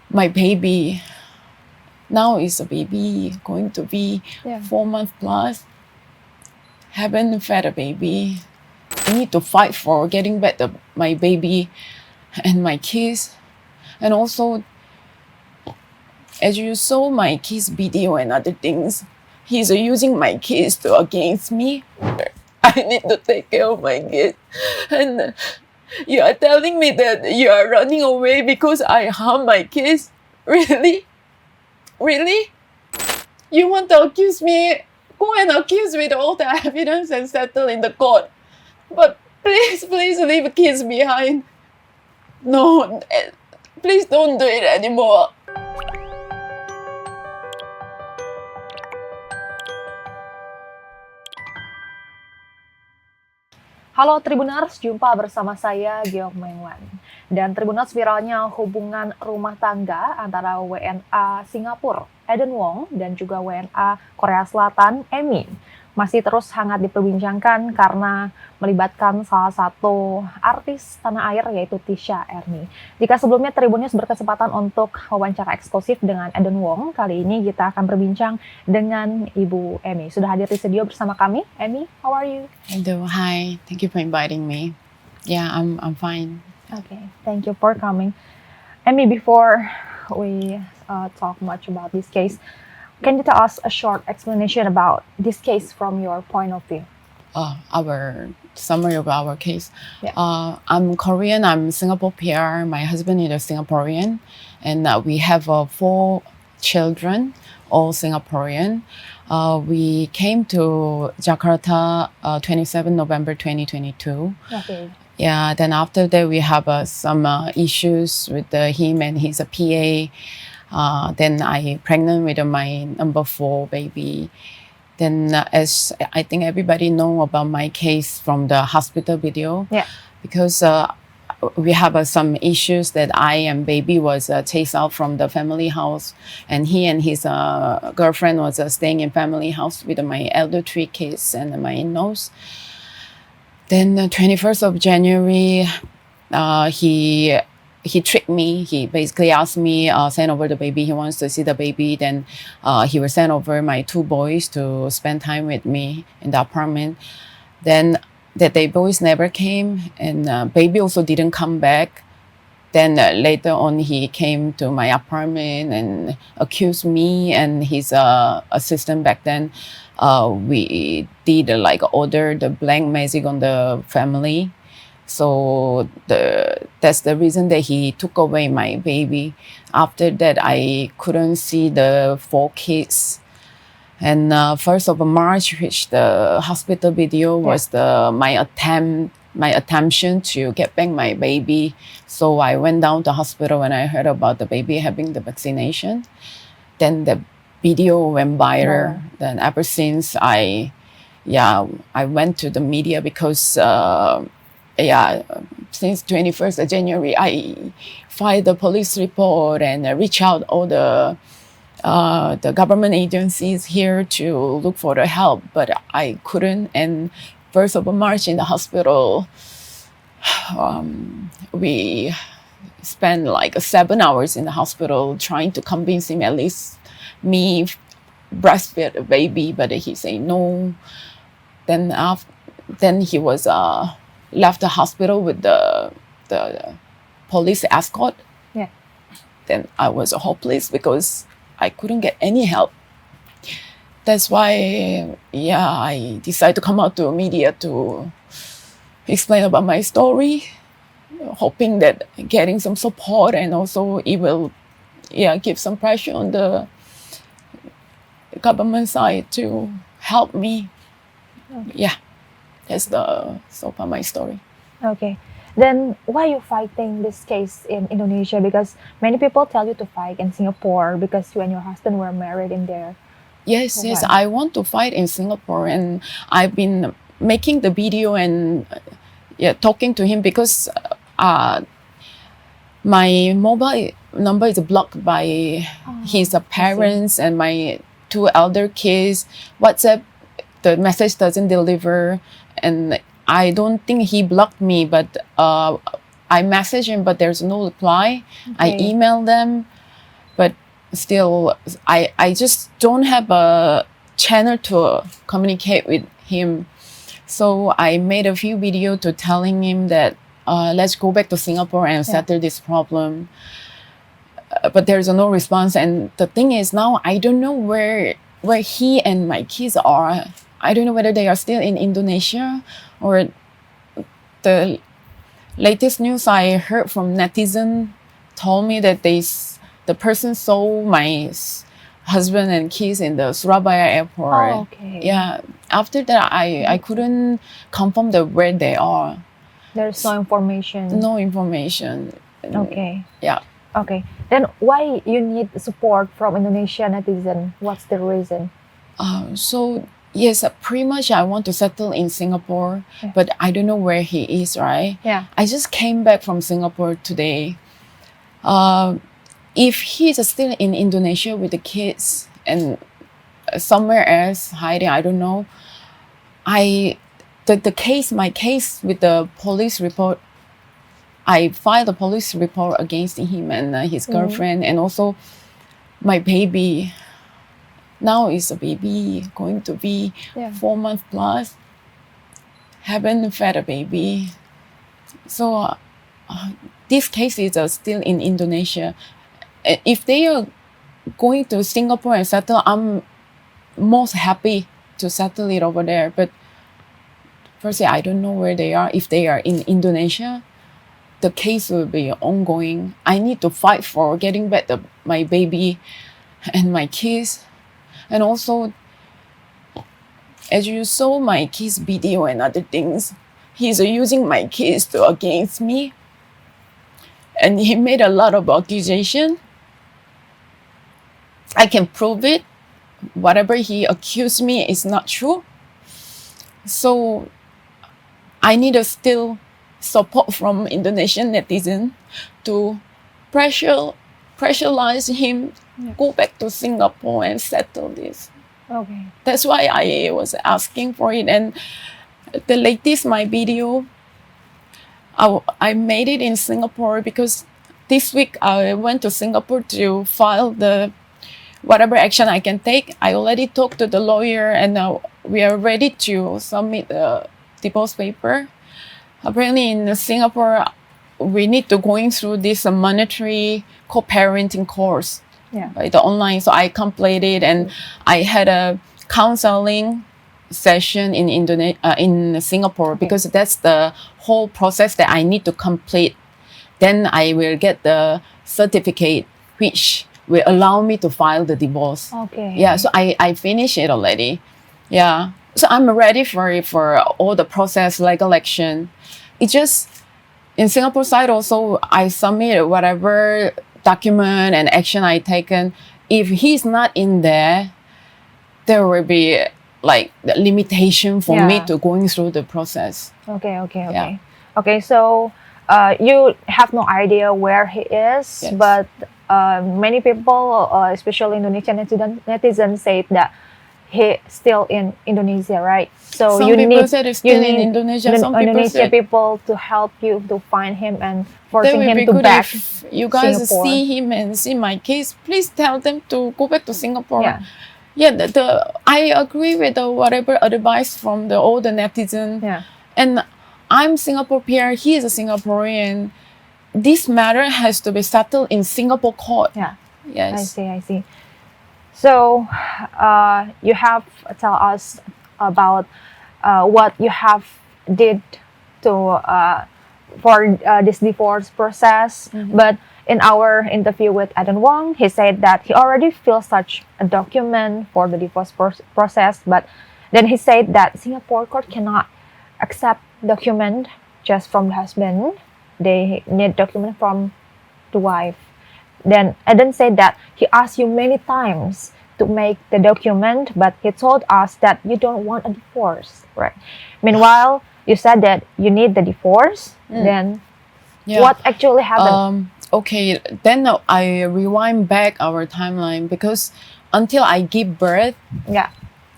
my baby now is a baby going to be 4 months plus. Haven't fed a baby. I need to fight for getting back my baby and my kids. And also, as you saw my kids' video and other things, he's using my kids to against me. I need to take care of my kids. And you are telling me that you are running away because I harm my kids? Really? Really? You want to accuse me? Go and accuse with all the evidence and settle in the court. But please leave kids behind. No, please don't do it anymore. Halo Tribuners, jumpa bersama saya Geok Mengwan. Dan Tribuners, viralnya hubungan rumah tangga antara WNA Singapura Eden Wong dan juga WNA Korea Selatan Amy masih terus hangat diperbincangkan karena melibatkan salah satu artis tanah air yaitu Tisha Ernie. Jika sebelumnya Tribuners berkesempatan untuk wawancara eksklusif dengan Eden Wong, kali ini kita akan berbincang dengan Ibu Amy. Sudah hadir di studio bersama kami. Amy, how are you? Hello, hi. Thank you for inviting me. Yeah, I'm fine. Okay, thank you for coming. Amy, before we talk much about this case, can you tell us a short explanation about this case from your point of view? Our summary of our case. Yeah. I'm Korean. I'm Singapore PR. My husband is a Singaporean, and we have 4 children, all Singaporean. We came to Jakarta 27 November 2022. Okay. Yeah, then after that we have some issues with him and his PA. Then I pregnant with my number 4 baby. Then as I think everybody know about my case from the hospital video. Yeah. Because we have some issues that I and baby was chased out from the family house, and he and his girlfriend was staying in family house with my elder 3 kids and my in-laws. Then 21st of January, he tricked me. He basically asked me send over the baby. He wants to see the baby. Then he will send over my 2 boys to spend time with me in the apartment. Then that day boys never came, and baby also didn't come back. Then later on he came to my apartment and accused me and his assistant back then. We did order the blank magic on the family. So that's the reason that he took away my baby. After that, I couldn't see the 4 kids. And 1st of March, which the hospital video was my attention to get back my baby. So I went down to hospital when I heard about the baby having the vaccination. Then the video went viral. Then ever since I went to the media because since 21st of January, I filed the police report and reach out all the government agencies here to look for the help, but I couldn't. And 1st of March in the hospital, we spent 7 hours in the hospital trying to convince him at least me breastfeed a baby, but he said no. Then he was left the hospital with the police escort. Yeah. Then I was hopeless because I couldn't get any help. That's why, I decided to come out to media to explain about my story, hoping that getting some support and also it will, give some pressure on the government side to help me. Okay. Yeah, that's so far my story. Okay. Then why you fighting this case in Indonesia? Because many people tell you to fight in Singapore because you and your husband were married in there. Yes, I want to fight in Singapore, and I've been making the video and talking to him because my mobile number is blocked by his parents and my 2 elder kids. WhatsApp, the message doesn't deliver, and I don't think he blocked me, but I messaged him, but there's no reply. I emailed them, still, I just don't have a channel to communicate with him. So I made a few videos to telling him that let's go back to Singapore and settle this problem. But there's no response. And the thing is, now I don't know where he and my kids are. I don't know whether they are still in Indonesia, or the latest news I heard from netizen told me that the person saw my husband and kids in the Surabaya airport. Oh, okay. Yeah. After that, I couldn't confirm where they are. There's no information. No information. Okay. Yeah. Okay. Then why you need support from Indonesian netizen? What's the reason? So yes, pretty much I want to settle in Singapore, but I don't know where he is, right? Yeah. I just came back from Singapore today. If he's still in Indonesia with the kids and somewhere else hiding, I don't know. My case with the police report, I filed a police report against him and his girlfriend, and also my baby. Now is a baby, going to be 4 months plus. Haven't fed a baby. So this case is still in Indonesia. If they are going to Singapore and settle, I'm most happy to settle it over there. But firstly, I don't know where they are. If they are in Indonesia, the case will be ongoing. I need to fight for getting back my baby and my kids. And also, as you saw my kids' video and other things, he's using my kids against me. And he made a lot of accusation. I can prove it. Whatever he accused me is not true. So I need still support from Indonesian netizen to pressurize him, go back to Singapore and settle this. Okay. That's why I was asking for it. And the latest my video, I made it in Singapore because this week I went to Singapore to file whatever action I can take. I already talked to the lawyer, and we are ready to submit the divorce paper. Apparently in Singapore, we need to going through this monetary co-parenting course by the online. So I completed, and I had a counseling session in Singapore, because that's the whole process that I need to complete. Then I will get the certificate, which will allow me to file the divorce. Okay. Yeah, so I finished it already. Yeah. So I'm ready for all the process, legal action. It just, in Singapore side also, I submit whatever document and action I taken. If he's not in there will be like the limitation for me to going through the process. Okay. Okay, so you have no idea where he is, Yes. but many people, especially Indonesian netizens, say that he still in Indonesia, right? So Some you people need said it's still in Indonesia. Some people Indonesian said people to help you to find him and that forcing would him be to good back if you guys Singapore. see him and see my case. Please tell them to go back to Singapore. Yeah. Yeah, I agree with whatever advice from all the netizen. Yeah. And I'm Singapore PR. He is a Singaporean. This matter has to be settled in Singapore court. Yeah. Yes. I see. So, you have tell us about what you have did to for this divorce process. But in our interview with Eden Wong, he said that he already filed such a document for the divorce process. But then he said that Singapore court cannot accept document just from the husband. They need document from the wife. Then Eden said that he asked you many times to make the document, but he told us that you don't want a divorce, right? Meanwhile, you said that you need the divorce. Then Yeah. what actually happened? Okay, then I rewind back our timeline, because until I give birth, Yeah.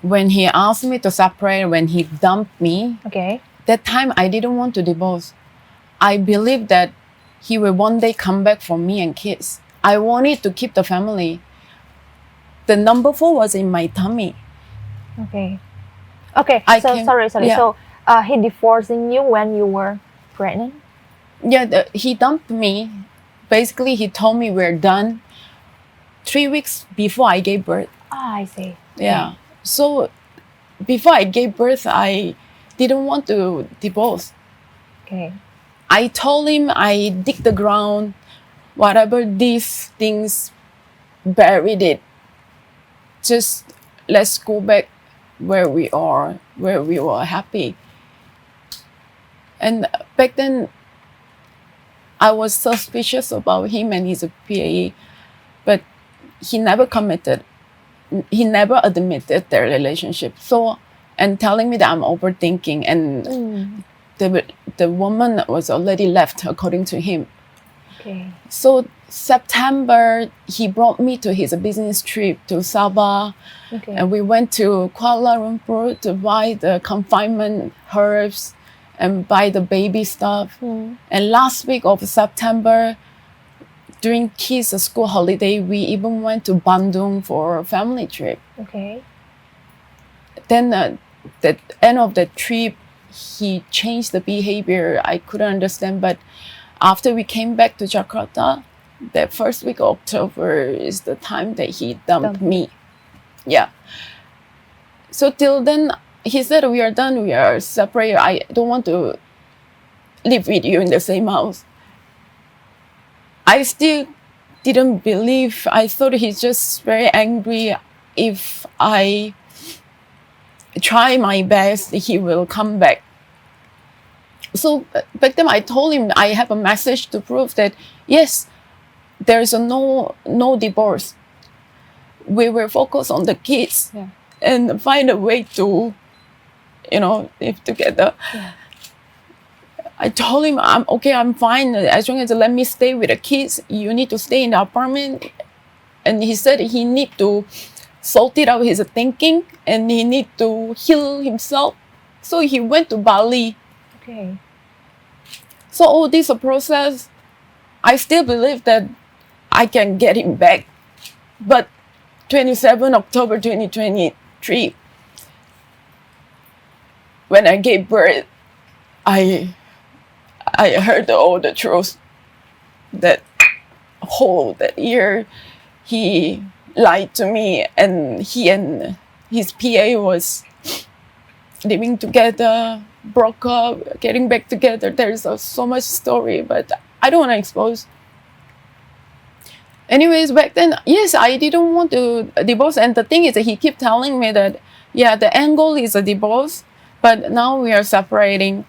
when he asked me to separate, when he dumped me, Okay. that time I didn't want to divorce. I believed that he will one day come back for me and kids. I wanted to keep the family. the number 4 was in my tummy. Okay. Okay. I So came- sorry. yeah. So he divorcing you when you were pregnant? Yeah, he dumped me. Basically, he told me we're done 3 weeks before I gave birth. Ah, I see. Yeah. So before I gave birth, I didn't want to divorce. Okay. I told him I dig the ground, whatever these things buried it. Just let's go back where we are, where we were happy. And back then, I was suspicious about him and his PA, but he never committed. He never admitted their relationship. So, and telling me that I'm overthinking, and Mm. the woman was already left, according to him. Okay. So September, he brought me to his business trip to Sabah, Okay. and we went to Kuala Lumpur to buy the confinement herbs and buy the baby stuff. Mm. And last week of September, during kids' school holiday, we even went to Bandung for a family trip. Okay. Then the end of the trip, he changed the behavior. I couldn't understand, but after we came back to Jakarta, the first week of October is the time that he dumped Dumped. me. Yeah. So till then, he said, we are done, we are separated. I don't want to live with you in the same house. I still didn't believe. I thought he's just very angry. If I try my best, he will come back. So back then I told him I have a message to prove that yes, there's a no divorce. We will focus on the kids Yeah. and find a way to, live together. Yeah. I told him I'm okay, I'm fine as long as let me stay with the kids. You need to stay in the apartment. And he said he need to sort it out his thinking and he need to heal himself. So he went to Bali. Okay. So all this process, I still believe that I can get him back. But 27 October 2023, when I gave birth, I heard all the truth. That whole that year, he lied to me, and he and his PA was living together, broke up, getting back together. There's so much story, but I don't want to expose. Anyways, back then, yes, I didn't want to divorce. And the thing is that he kept telling me that, yeah, the end goal is a divorce, but now we are separating.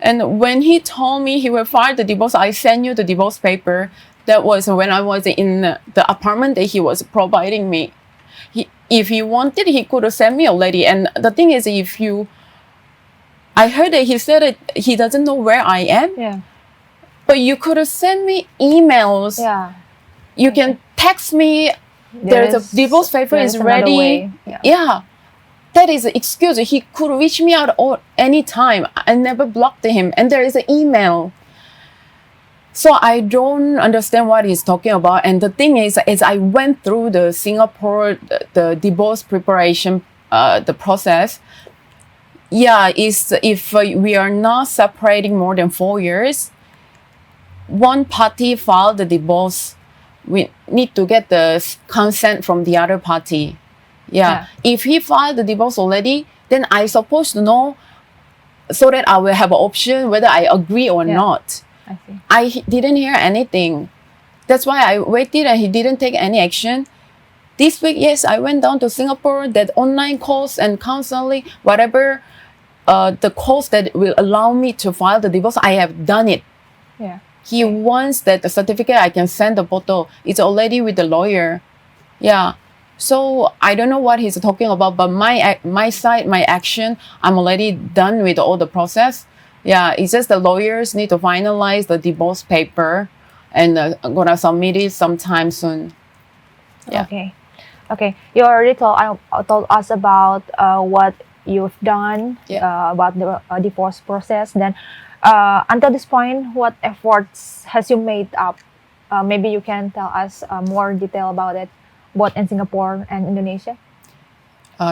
And when he told me he will file the divorce, I sent you the divorce paper. That was when I was in the apartment that he was providing me. If he wanted, he could have sent me already. And the thing is, I heard that he said that he doesn't know where I am, Yeah. but you could have sent me emails. Yeah. You can text me. There's a divorce paper is another ready. way. Yeah. Yeah. That is an excuse. He could reach me out any time. I never blocked him. And there is an email. So I don't understand what he's talking about. And the thing is, as I went through the Singapore, the divorce preparation, the process, yeah, is if we are not separating more than 4 years, one party filed the divorce, we need to get the consent from the other party. Yeah. If he filed the divorce already, then I supposed to know so that I will have an option whether I agree or Yeah. not. I see. I didn't hear anything. That's why I waited and he didn't take any action. This week, yes, I went down to Singapore, that online course and counseling, whatever the course that will allow me to file the divorce, I have done it. Yeah. He wants that the certificate, I can send the photo. It's already with the lawyer. Yeah. So I don't know what he's talking about, but my side, my action, I'm already done with all the process. Yeah, it's just the lawyers need to finalize the divorce paper, and I'm gonna submit it sometime soon. Yeah. Okay. Okay. You already told us about what you've done Yeah. about the divorce process. Then, until this point, what efforts has you made up? Maybe you can tell us more detail about it. both in Singapore and Indonesia?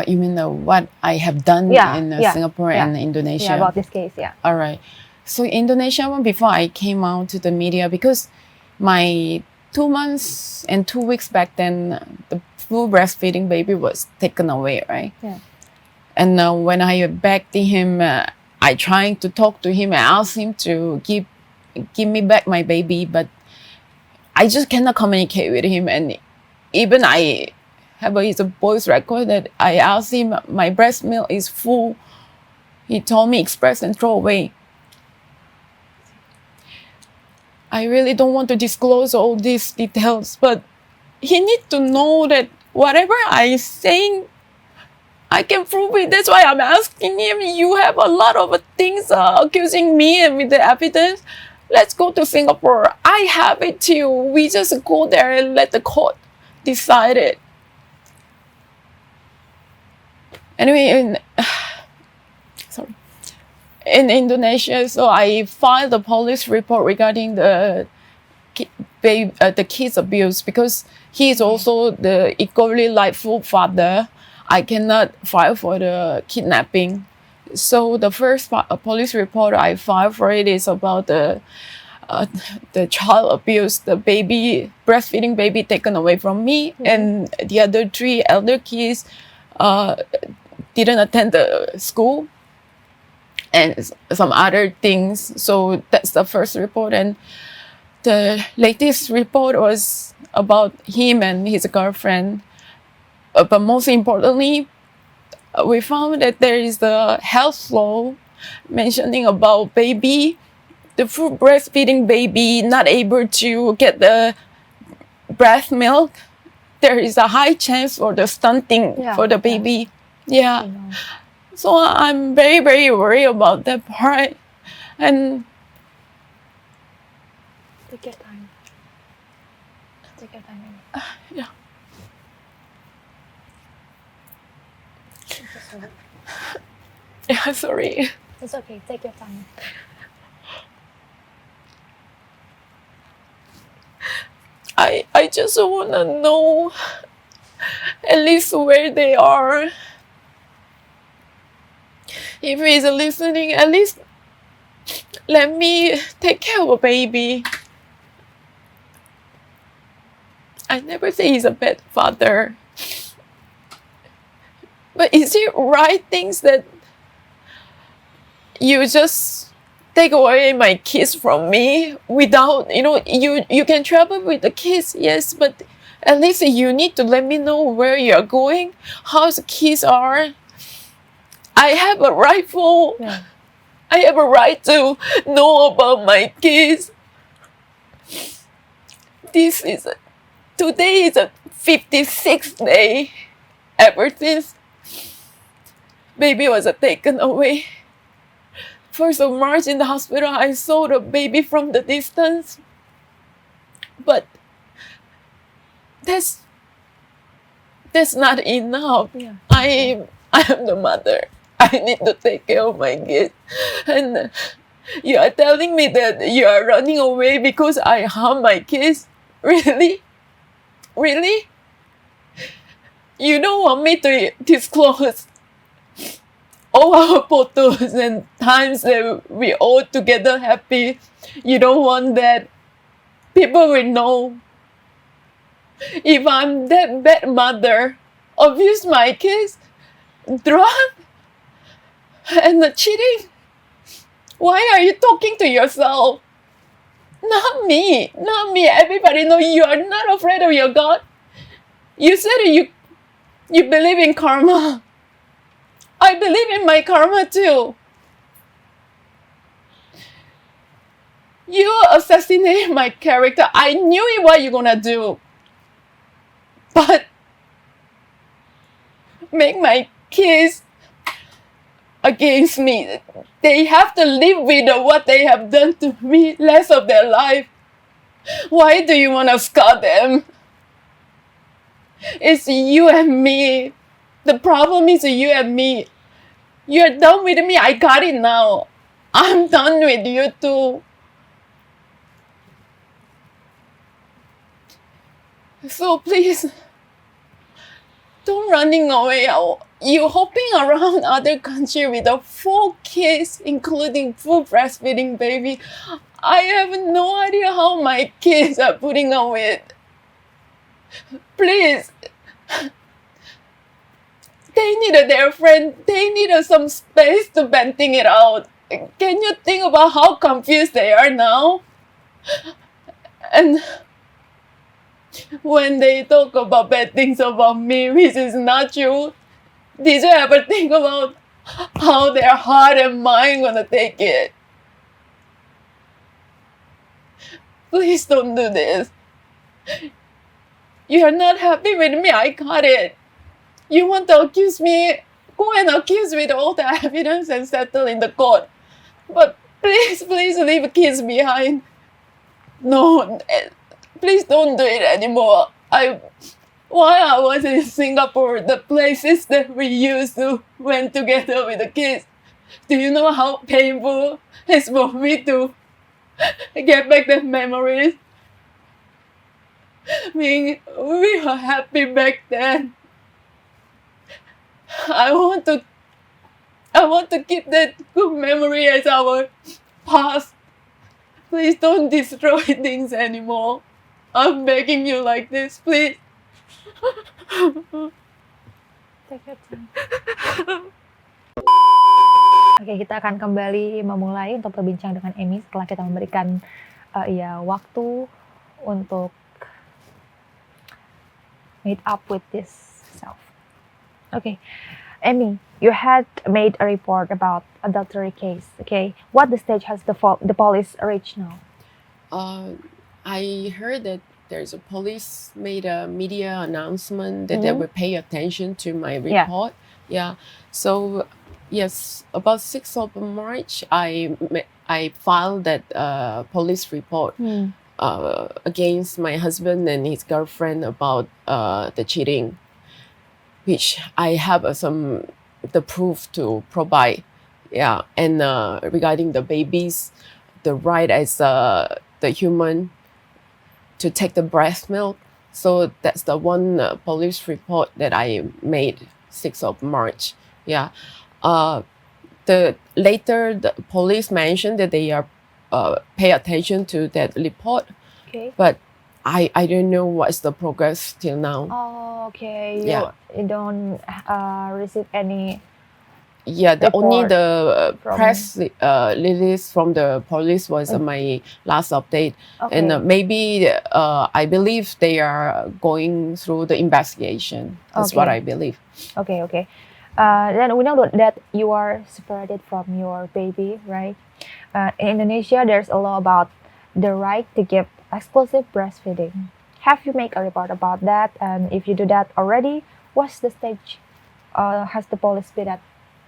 You mean what I have done Yeah, in yeah, Singapore yeah. and Indonesia? Yeah, about this case, yeah. All right. So Indonesia one, before I came out to the media, because my 2 months and 2 weeks back then, the full breastfeeding baby was taken away, right? Yeah. And when I begged him, I trying to talk to him and ask him to give me back my baby, but I just cannot communicate with him. And even I have his voice record that I asked him, my breast milk is full. He told me express and throw away. I really don't want to disclose all these details, but he needs to know that whatever I'm saying, I can prove it. That's why I'm asking him. You have a lot of things accusing me, and with the evidence, let's go to Singapore. I have it too. We just go there and let the court decide it. Anyway, in Indonesia, so I filed a police report regarding the kids abuse, because he is also the equally rightful father. I cannot file for the kidnapping. So the first police report I filed for it is about the child abuse, the baby, breastfeeding baby taken away from me, and the other 3 elder kids didn't attend the school, and some other things. So that's the first report. And the latest report was about him and his girlfriend. But most importantly, we found that there is a health law mentioning about baby, the full breastfeeding baby not able to get the breast milk. There is a high chance for the stunting for the baby. Yeah. So I'm very, very worried about that part. And take your time. Take your time. Yeah. Yeah, sorry. It's okay. Take your time. I just want to know at least where they are. If he's listening, at least let me take care of a baby. I never say he's a bad father. But is it right things that you just take away my kids from me without, you can travel with the kids, yes, but at least you need to let me know where you're going, how the kids are. I have a right to know about my kids. Today is a 56th day ever since baby was taken away. 1st of March in the hospital, I saw the baby from the distance. But that's not enough. Yeah. I am the mother. I need to take care of my kids. And you are telling me that you are running away because I harm my kids? Really? Really? You don't want me to disclose all our photos and times that we all together happy. You don't want that. People will know. If I'm that bad mother, abuse my kids, drug, and cheating, why are you talking to yourself? Not me. Everybody know you are not afraid of your God. You said you believe in karma. I believe in my karma too. You assassinated my character. I knew what you're gonna do. But make my kids against me. They have to live with what they have done to me rest of their life. Why do you want to scar them? It's you and me. The problem is you and me. You're done with me. I got it now. I'm done with you too. So please, don't running away. You hopping around other country with the 4 kids, including full breastfeeding baby. I have no idea how my kids are putting up with. Please. They needed their friend. They needed some space to venting it out. Can you think about how confused they are now? And when they talk about bad things about me, which is not true, did you ever think about how their heart and mind gonna take it? Please don't do this. You're not happy with me, I got it. You want to accuse me? Go and accuse with all the evidence and settle in the court. But please leave kids behind. No, please don't do it anymore. While I was in Singapore, the places that we used to went together with the kids, do you know how painful it's for me to get back the memories? We were happy back then. I want to keep that good memory as our past. Please don't destroy things anymore. I'm begging you like this, please. Take your time. Oke, kita akan kembali memulai untuk berbincang dengan Amy setelah kita memberikan waktu untuk meet up with this self. Okay, Amy, you had made a report about adultery case. Okay, what the stage has the police reached now? I heard that there's a police made a media announcement that they will pay attention to my report. Yeah. So yes, about 6th of March, I filed that police report against my husband and his girlfriend about the cheating, which I have the proof to provide. Yeah, and regarding the babies, the right as the human to take the breast milk. So that's the one police report that I made 6th of March. Yeah. The police mentioned that they are pay attention to that report. Okay. But I don't know what's the progress till now. Oh, okay. Yeah. You don't receive any. Yeah, only the from- press release from the police was my last update. Okay. And maybe I believe they are going through the investigation. That's what Okay. I believe. Okay. Then we know that you are separated from your baby, right? In Indonesia, there's a law about the right to give exclusive breastfeeding. Have you made a report about that? And if you do that already, what's the stage? Has the police been at?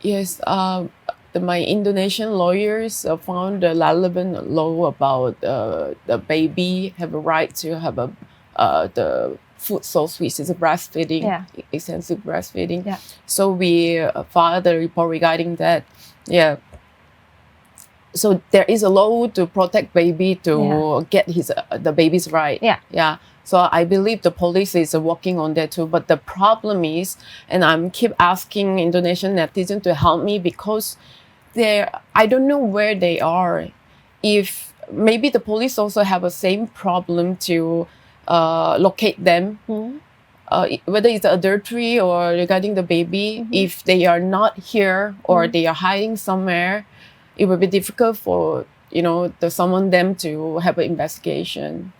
Yes, my Indonesian lawyers found the relevant law about the baby have a right to have the food source, which is breastfeeding, extensive breastfeeding. Yeah. So we filed a report regarding that. Yeah. So there is a law to protect baby to get the baby's right. Yeah. Yeah. So I believe the police is working on that too. But the problem is, and I'm keep asking Indonesian netizens to help me because I don't know where they are. If maybe the police also have the same problem to locate them, whether it's adultery or regarding the baby, if they are not here or they are hiding somewhere, it will be difficult for someone them to have an investigation.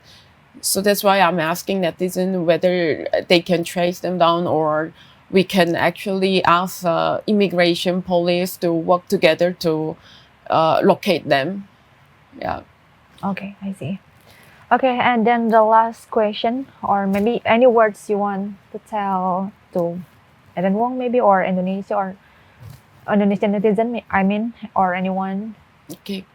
So that's why I'm asking netizens whether they can trace them down or we can actually ask immigration police to work together to locate them. Yeah. Okay, I see. Okay, and then the last question, or maybe any words you want to tell to Eden Wong, maybe, or Indonesia, or Indonesian netizen, or anyone. Okay.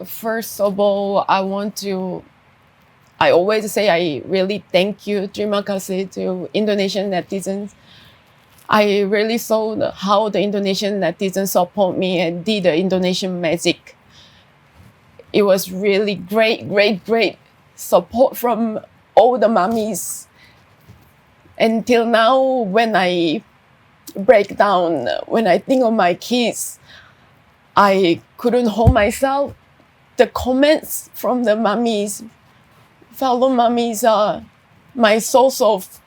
First of all, I always say I really thank you, terima kasih to Indonesian netizens. I really saw how the Indonesian netizens support me and did the Indonesian magic. It was really great support from all the mummies. Until now, when I break down, when I think of my kids, I couldn't hold myself. The comments from the mummies, fellow mummies, are my source of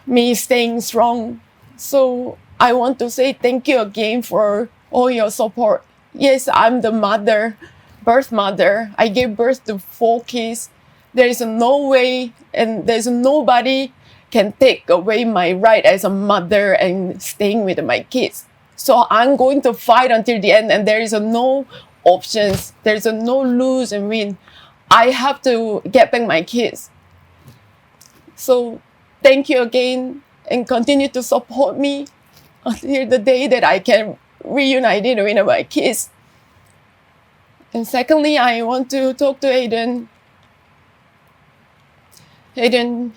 me staying strong. So I want to say thank you again for all your support. Yes, I'm the mother, birth mother. I gave birth to 4 kids. There is no way and there's nobody can take away my right as a mother and staying with my kids. So I'm going to fight until the end, and there is no options. There's no lose and win. I have to get back my kids. So thank you again and continue to support me until the day that I can reunite it with my kids. And secondly, I want to talk to Aiden. Aiden,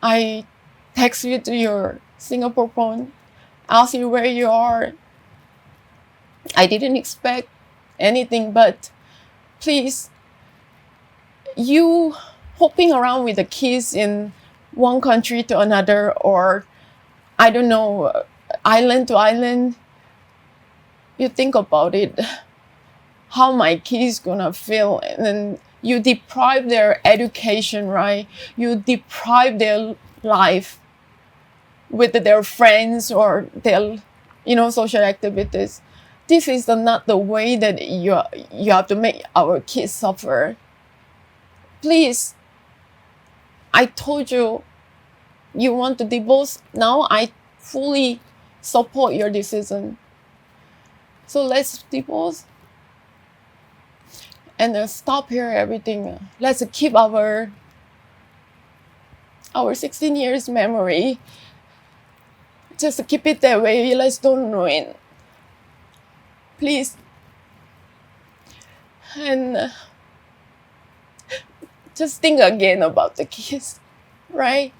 I text you to your Singapore phone, ask you where you are. I didn't expect anything, but please, you hopping around with the kids in one country to another, or I don't know, island to island, you think about it, how my kids gonna feel, and then you deprive their education, right? You deprive their life with their friends or their, social activities. This is not the way that you have to make our kids suffer. Please, I told you, you want to divorce. Now I fully support your decision. So let's divorce. And stop here everything. Let's keep our 16 years memory. Just keep it that way. Let's don't ruin. Please. And just think again about the kids, right?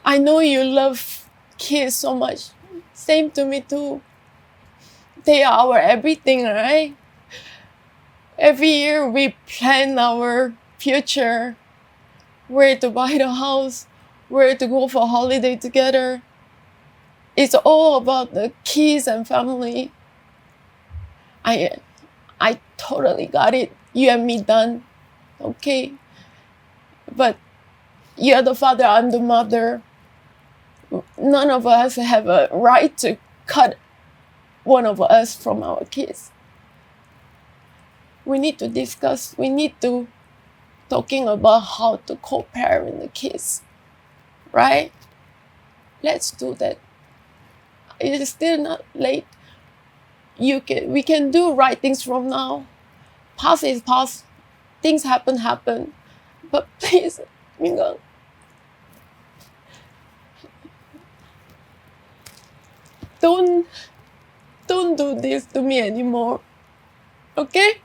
I know you love kids so much. Same to me too. They are our everything, right? Every year we plan our future, where to buy the house, where to go for holiday together. It's all about the kids and family. I totally got it. You and me done. Okay. But you're the father, I'm the mother. None of us have a right to cut one of us from our kids. We need to discuss, we need to talking about how to co-parent the kids, right? Let's do that. It is still not late. We can do right things from now. Past is past. Things happen. But please, Mingang, don't do this to me anymore. Okay?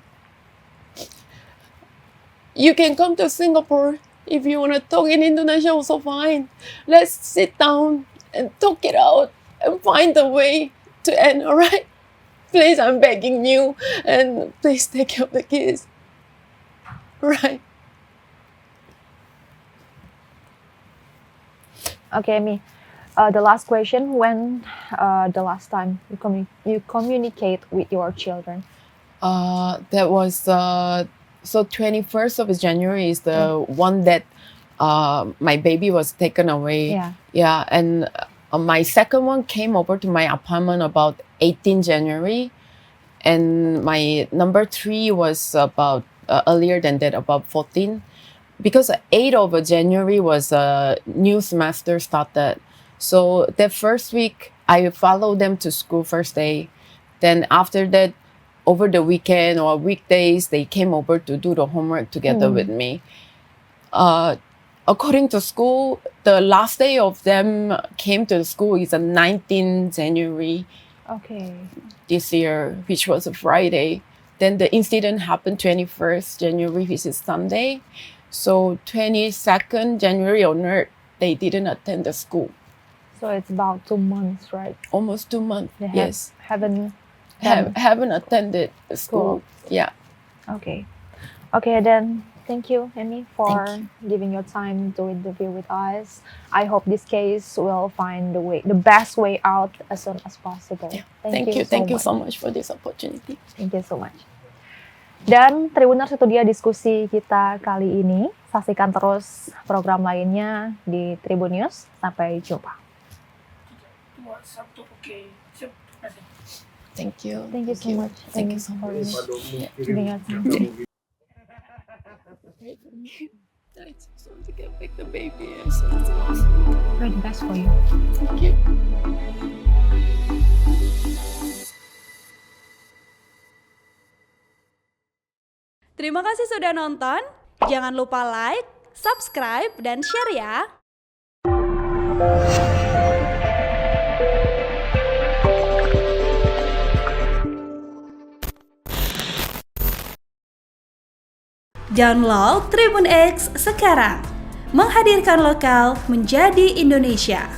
You can come to Singapore if you want to talk in Indonesia, also fine. Let's sit down and talk it out and find a way to end, alright? Please, I'm begging you, and please take care of the kids. Right? Okay, Mi. The last question: when the last time you communicate with your children? That was so 21st of January is the one that my baby was taken away. Yeah. And my second one came over to my apartment about 18 January, and my number 3 was about earlier than that, about 14, because 8 of January was a new semester started. So that first week I followed them to school first day. Then after that, over the weekend or weekdays, they came over to do the homework together with me. According to school, the last day of them came to the school is the 19th January Okay. this year, which was a Friday. Then the incident happened 21st January, which is Sunday. So 22nd January onward, they didn't attend the school. So it's about 2 months, right? Almost 2 months, They yes. haven't Haven't attended the school. Yeah. Okay. Okay, then Thank you, Annie, for giving your time to interview with us. I hope this case will find the best way out as soon as possible. Yeah. Thank you So much for this opportunity. Thank you so much. Dan Tribuners, itu dia diskusi kita kali ini. Saksikan terus program lainnya di Tribun News. Sampai jumpa. Thank you. Thank you so much. Thank you so much. Giving us time. I just want to get back the baby as soon as Pray the best for you. Thank you. Terima kasih sudah nonton. Jangan lupa like, subscribe, dan share ya. Download Tribun X sekarang. Menghadirkan lokal menjadi Indonesia.